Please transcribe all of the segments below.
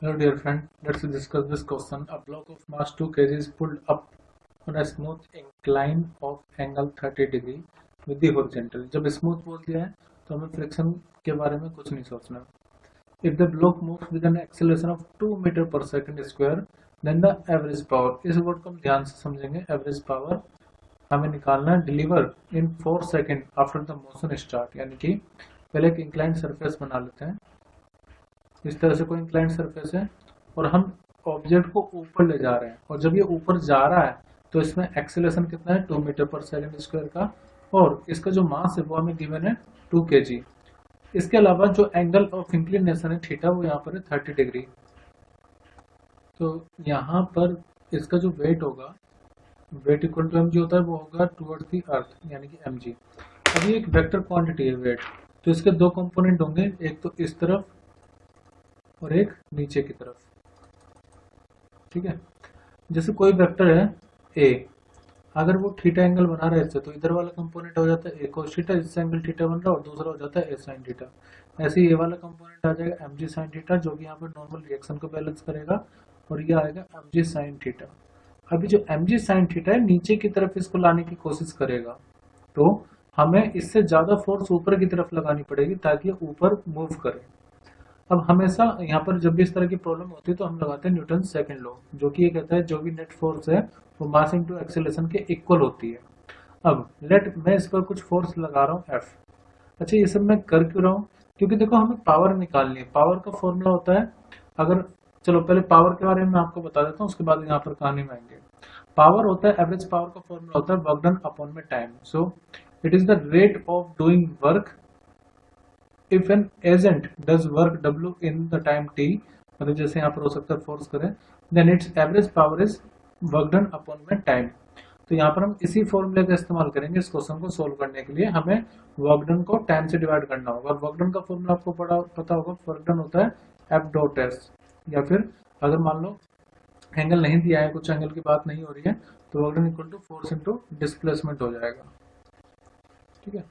Hello dear friend, let's discuss this question. A block of mass 2 kg is pulled up on a smooth incline of angle 30 degree with the horizontal. जब smooth बोल दिया है तो हमें friction के बारे में कुछ नहीं सोचना. If the block moves with an acceleration of 2 meter per second square, then the average power. इस वर्ड को हम ध्यान से समझेंगे. Average power हमें निकालना है. Deliver in 4 seconds after the motion start. यानी कि पहले एक inclined surface बना लेते हैं. इस तरह से कोई इंक्लाइंड सरफेस है और हम ऑब्जेक्ट को ऊपर ले जा रहे हैं, और जब ये ऊपर जा रहा है तो इसमें एक्सेलरेशन कितना है 2 मीटर पर सेकंड स्क्वायर का, और इसका जो मास है वो हमें गिवन है 2 kg. इसके अलावा जो एंगल ऑफ इंक्लिनेशन है थीटा वो यहाँ पर है 30 डिग्री. तो यहाँ पर इसका जो वेट होगा, वेट इक्वल टू mg होता है, वो होगा टुवर्ड्स दी अर्थ यानी कि mg. अब ये एक वेक्टर क्वांटिटी है वेट, तो इसके दो कंपोनेंट होंगे, एक तो इस तरफ और एक नीचे की तरफ. ठीक है, जैसे कोई वेक्टर है a, अगर वो थीटा एंगल बना रहा है इससे, तो इधर वाला कंपोनेंट हो जाता है a cos थीटा, इससे एंगल थीटा बन रहा है, और दूसरा हो जाता है a sin थीटा. ऐसे ही ये वाला कंपोनेंट आ जाएगा mg sin थीटा, जो कि यहाँ पर नॉर्मल रिएक्शन को बैलेंस करेगा, और ये आएगा mg sin थीटा. अभी जो mg sin थीटा है नीचे की तरफ इसको लाने की कोशिश करेगा, तो हमें इससे ज्यादा फोर्स ऊपर की तरफ लगानी पड़ेगी ताकि ये ऊपर मूव करे. अब हमेशा यहाँ पर जब भी इस तरह की प्रॉब्लम होती है तो हम लगाते हैं न्यूटन सेकंड लॉ, जो कि ये कहता है जो भी नेट फोर्स है वो मास इनटू एक्सेलरेशन के इक्वल होती है. अब मैं इस पर कुछ फोर्स लगा रहा हूँ F. अच्छा, ये सब मैं कर क्यों रहा हूँ? क्योंकि देखो हमें पावर निकालनी है. पावर का फॉर्मूला होता है, अगर चलो पहले पावर के बारे में आपको बता देता हूँ, उसके बाद यहाँ पर कहानी में आएंगे. पावर होता है, एवरेज पावर का फॉर्मूला होता है वर्क डन अपॉन में time. So it is the rate of doing work if an agent does work W in the time t, मतलब जैसे यहाँ पर हो सकता है फोर्स करें, then its average power is work done upon में time. तो यहाँ पर हम इसी फॉर्मूले का इस्तेमाल करेंगे इस क्वेश्चन को सोल्व करने के लिए. हमें वर्क डन को टाइम से डिवाइड करना होगा, और वर्क डन का फॉर्मूला आपको पता होगा. वर्क डन होता है F डॉट S, या फिर अगर मान लो एंगल नहीं दिया है, कुछ एंगल की बात नहीं हो रही है, तो work done equal to force into displacement हो जाएगा. ठीक है,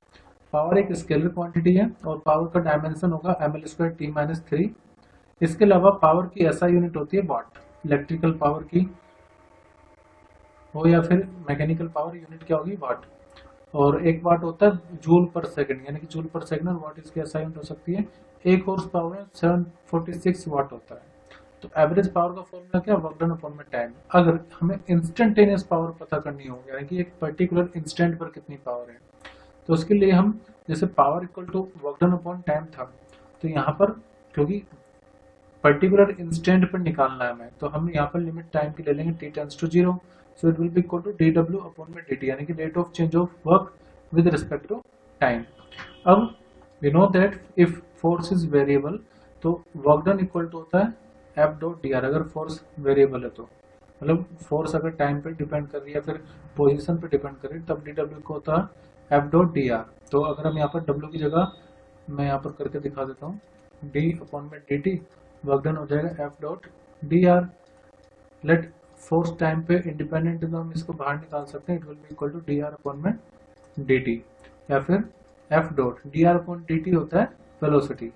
पावर एक स्केलर क्वांटिटी है और पावर का डायमेंशन होगा ml² t-3. इसके अलावा पावर की ऐसा यूनिट होती है वाट. इलेक्ट्रिकल पावर की हो या फिर मैकेनिकल पावर, यूनिट क्या होगी वाट. और एक वाट होता है जूल पर सेकंड, यानी कि जूल पर सेकंड और वाट इसकी ऐसा यूनिट हो सकती है. एक हॉर्स पावर में 746 वाट होता है. तो एवरेज पावर का फॉर्मूला क्या, वर्क डन अपॉन में टाइम. अगर हमें इंस्टेंटेनियस पावर पता करनी हो, यानी कि एक पर्टिकुलर इंस्टेंट पर कितनी पावर है, तो उसके लिए हम जैसे power equal to work done upon time था, तो यहाँ पर क्योंकि पर्टिकुलर इंस्टेंट पर निकालना है हमें, तो हम यहाँ पर लिमिट टाइम की ले लेंगे t tends to 0. So it will be equal to dw upon में dt, यानी कि rate of change of work with respect to time. अब we know that if force is variable, तो वर्क डन इक्वल टू होता है F dot dr. अगर force variable है तो मतलब फोर्स अगर टाइम पे डिपेंड कर रही है या फिर पोजीशन पे डिपेंड कर रही है, तब dw को होता है F डॉट dr. तो अगर हम यहाँ पर W की जगह मैं यहाँ पर करके दिखा देता हूँ, d अपॉन में dt, वर्क डन हो जाएगा F dot dr. Let force time पे इंडिपेंडेंट, तो हम इसको बाहर निकाल सकते हैं. It will be equal to dr upon में dt, या फिर F dot dr upon dt होता है वेलोसिटी.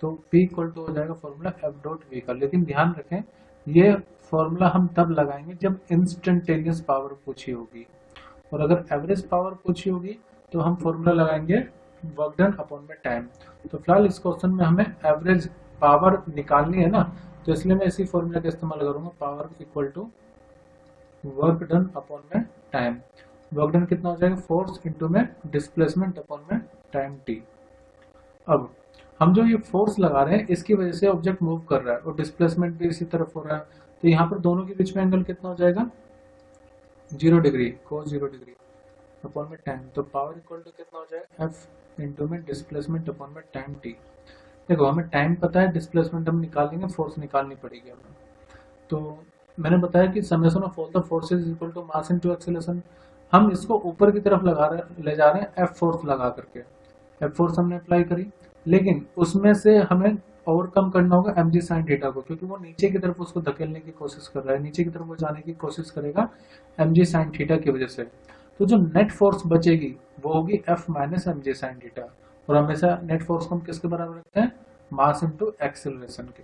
तो P इक्वल टू हो जाएगा फॉर्मूला F डॉट v का. लेकिन ध्यान रखें, ये फॉर्मूला हम तब लगाएंगे जब इंस्टेंटेनियस पावर पूछी होगी, और अगर एवरेज पावर पूछी होगी तो हम फॉर्मूला लगाएंगे वर्क डन अपॉन में टाइम. तो फिलहाल इस क्वेश्चन में हमें एवरेज पावर निकालनी है ना, तो इसलिए मैं इसी फॉर्मूला का इस्तेमाल करूंगा. Power equal to work done upon में टाइम. वर्क डन कितना हो जाएगा, फोर्स इंटू में डिस्प्लेसमेंट अपॉन में टाइम t. अब हम जो ये फोर्स लगा रहे हैं इसकी वजह से ऑब्जेक्ट मूव कर रहा है, और डिस्प्लेसमेंट भी इसी तरफ हो रहा है, तो यहाँ पर दोनों के बीच में एंगल कितना हो जाएगा 0 डिग्री, cos 0 डिग्री अपॉन में टाइम. तो पावर इक्वल टू कितना हो जाएगा F इंटू में डिस्प्लेसमेंट अपॉन में टाइम t. देखो हमें टाइम पता है, डिस्प्लेसमेंट हम निकालेंगे, फोर्स निकालनी पड़ेगी हमें. तो मैंने बताया कि summation of all the forces is equal to mass into acceleration. हम इसको ऊपर की तरफ ले जा रहे हैं F फोर्स लगा करके. F फोर्स हमने अप्लाई करी, लेकिन उसमें से हमें ओवरकम करना होगा mg sin थीटा को, क्योंकि वो नीचे की तरफ उसको धकेलने की कोशिश कर रहा है, नीचे की तरफ वो जाने की कोशिश करेगा mg sin थीटा की वजह से. तो जो नेट फोर्स बचेगी वो होगी F minus mg sin theta. और हमेशा नेट फोर्स को हम किसके बराबर रखते हैं, मास इनटू एक्सेलरेशन के.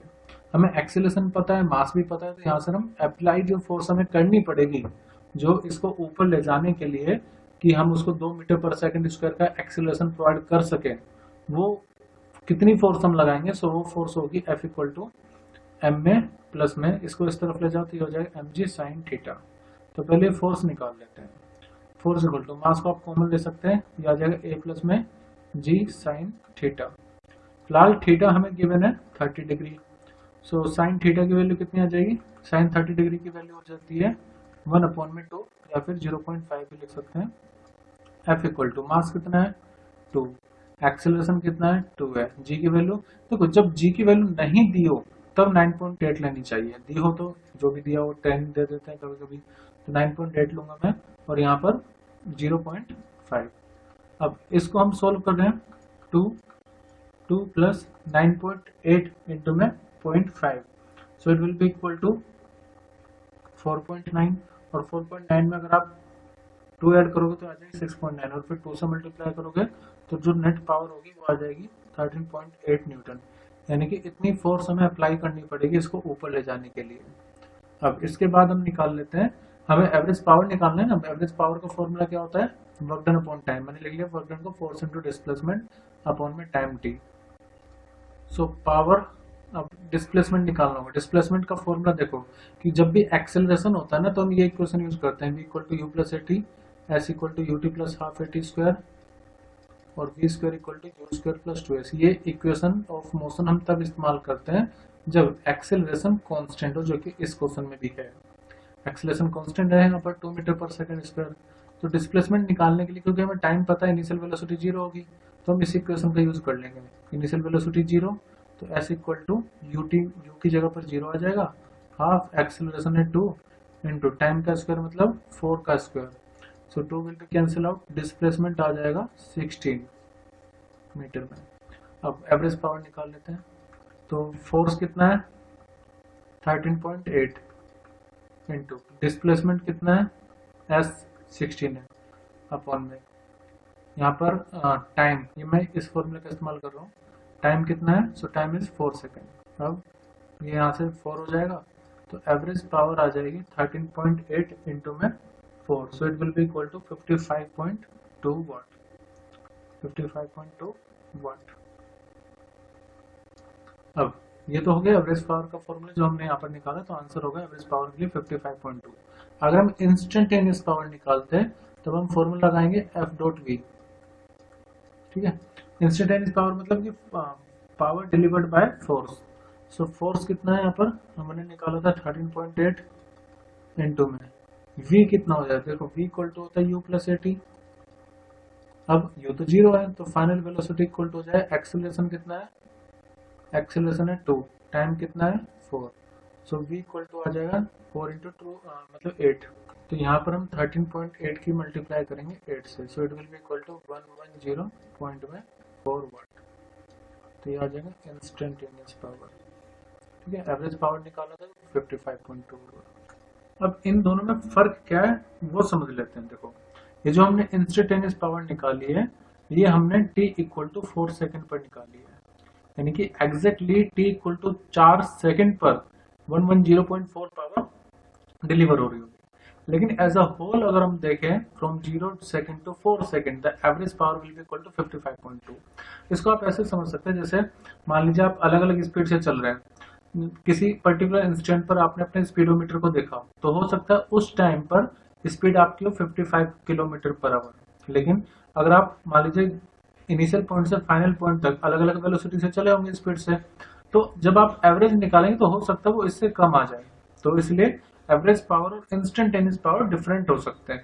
हमें एक्सेलरेशन पता है, मास भी पता है, तो यहाँ से हम अप्लाई जो फोर्स हमें करनी पड़ेगी जो इसको ऊपर ले जाने के लिए कि हम उसको 2 मीटर पर सेकंड स्क्वायर का एक्सेलरेशन प्रोवाइड कर सके, वो कितनी फोर्स हम लगाएंगे। सो वो फोर्स होगी F इक्वल टू एम में प्लस में, इसको इस तरफ ले जाओ तो ये हो जाएगा mg साइन थीटा। तो पहले फोर्स निकाल लेते हैं। फोर्स इक्वल टू मास को आप कॉमन ले सकते हैं, ये आ जाएगा a प्लस में g साइन थीटा। फिलहाल थीटा हमें गिवन है 30 डिग्री, सो साइन थीटा की वैल्यू कितनी आ जाएगी, साइन 30 डिग्री की वैल्यू हो जाती है 1/2 या फिर 0.5 भी लिख सकते हैं। F इक्वल टू मास कितना है 2, एक्सेलरेशन कितना है 2 है, g की वैल्यू देखो जब g की वैल्यू नहीं दी हो तब 9.8 लेनी चाहिए, दी हो तो जो भी दिया हो 10 दे देते हैं कभी कभी, तो 9.8 लूंगा मैं और यहाँ पर 0.5। अब इसको हम सोल्व कर रहे हैं, 2 प्लस 9.8 इंटू में 0.5, so it will be equal to 4.9 और 4.9 में अगर आप 2 ऐड करोगे तो आ जाएगी 6.9 और फिर 2 से मल्टीप्लाई करोगे तो जो नेट पावर होगी वो आ जाएगी 13.8 न्यूटन। यानी कि इतनी फोर्स हमें अप्लाई करनी पड़ेगी इसको ऊपर ले जाने के लिए। अब इसके बाद हम निकाल लेते हैं, हमें एवरेज पावर निकालना है ना। एवरेज पावर का फॉर्मूला क्या होता है, वर्क डन अपॉन टाइम। मैंने लिख लिया वर्क डन को फोर्स इनटू डिस्प्लेसमेंट अपॉन में टाइम टी। सो पावर, अब डिस्प्लेसमेंट निकालना होगा। डिस्प्लेसमेंट का फॉर्मूला देखो कि जब भी एक्सेलरेशन होता है ना तो हम ये इक्वेशन यूज करते हैं, v equal to u plus a t, s equal to u t plus half a t square और v square equal to u square plus 2s। ये इक्वेशन ऑफ मोशन हम तब इस्तेमाल करते हैं जब एक्सेलरेशन कांस्टेंट हो, जो कि इस क्वेश्चन में भी है। एक्सेलरेशन कांस्टेंट है यहाँ पर 2 मीटर पर सेकंड स्क्वायर। तो डिस्प्लेसमेंट निकालने के लिए क्योंकि हमें टाइम पता है इनिशियल वेलोसिटी 0 होगी तो हम इस इक्वेशन का यूज कर लेंगे। इनिशियल वेलोसिटी 0 तो s इक्वल टू यू की जगह पर 0 आ जाएगा, हाफ एक्सेलरेशन है 2 इंटू टाइम का स्क्वायर मतलब 4 का square, so 2 will be cancel out, displacement आ जाएगा 16 मीटर में। अब एवरेज पावर निकाल लेते हैं, तो फोर्स कितना है 13.8 इंटू डिस्प्लेसमेंट कितना है s 16 है अपॉन में यहाँ पर टाइम, ये मैं इस फॉर्मूले का इस्तेमाल कर रहा हूँ। टाइम कितना है, सो टाइम इज 4 सेकेंड। अब ये यहाँ से 4 हो जाएगा तो एवरेज पावर आ जाएगी 13.8 इंटू में 4, so it will be equal to 55.2 watt. 55.2 watt. अब ये तो हो गया एवरेज पावर का फॉर्मूला जो हमने यहाँ पर निकाला, तो आंसर होगा एवरेज पावर के लिए 55.2। अगर हम इंस्टेंटेनियस पावर निकालते हैं तब हम फॉर्मूला लगाएंगे F डॉट V। ठीक है, इंस्टेंटेनियस पावर मतलब कि power delivered by force. So force कितना है यहाँ पर हमने निकाला था 13.8 इंटू में V कितना हो जाता है, देखो V इक्वल टू होता है U प्लस ए टी। अब U तो 0 है तो फाइनल वेलोसिटी इक्वल टू हो जाए, एक्सेलरेशन कितना है, एक्सेलरेशन है 2, टाइम कितना है 4, सो V इक्वल टू आ जाएगा 4 इंटू 2 मतलब 8। तो यहाँ पर हम 13.8 की मल्टीप्लाई करेंगे 8 से, so it will be equal to 110.4 watt. तो ये आ जाएगा इंस्टेंटेनियस पावर। ठीक है, एवरेज पावर निकाला था 55.2 वाट। अब इन दोनों में फर्क क्या है वो समझ लेते हैं। देखो ये जो हमने इंस्टेंटेनियस पावर निकाली है ये हमने t इक्वल टू 4 सेकेंड पर निकाली है, यानी कि exactly t equal to 4 second पर 110.4 पावर डिलीवर हो रही होगी। लेकिन एज अ होल अगर हम देखें from 0 second to 4 second the average power will be equal to 55.2। इसको आप ऐसे समझ सकते हैं, जैसे मान लीजिए आप अलग अलग स्पीड से चल रहे हैं, किसी पर्टिकुलर इंस्टेंट पर आपने अपने स्पीडोमीटर को देखा तो हो सकता है उस टाइम पर स्पीड आपकी हो 55 किलोमीटर पर आवर, लेकिन अगर आप मान लीजिए इनिशियल पॉइंट से फाइनल पॉइंट तक अलग अलग वेलोसिटी से चले होंगे स्पीड से, तो जब आप एवरेज निकालेंगे तो हो सकता है वो इससे कम आ जाए। तो इसलिए एवरेज पावर और इंस्टेंटेनियस पावर डिफरेंट हो सकते हैं।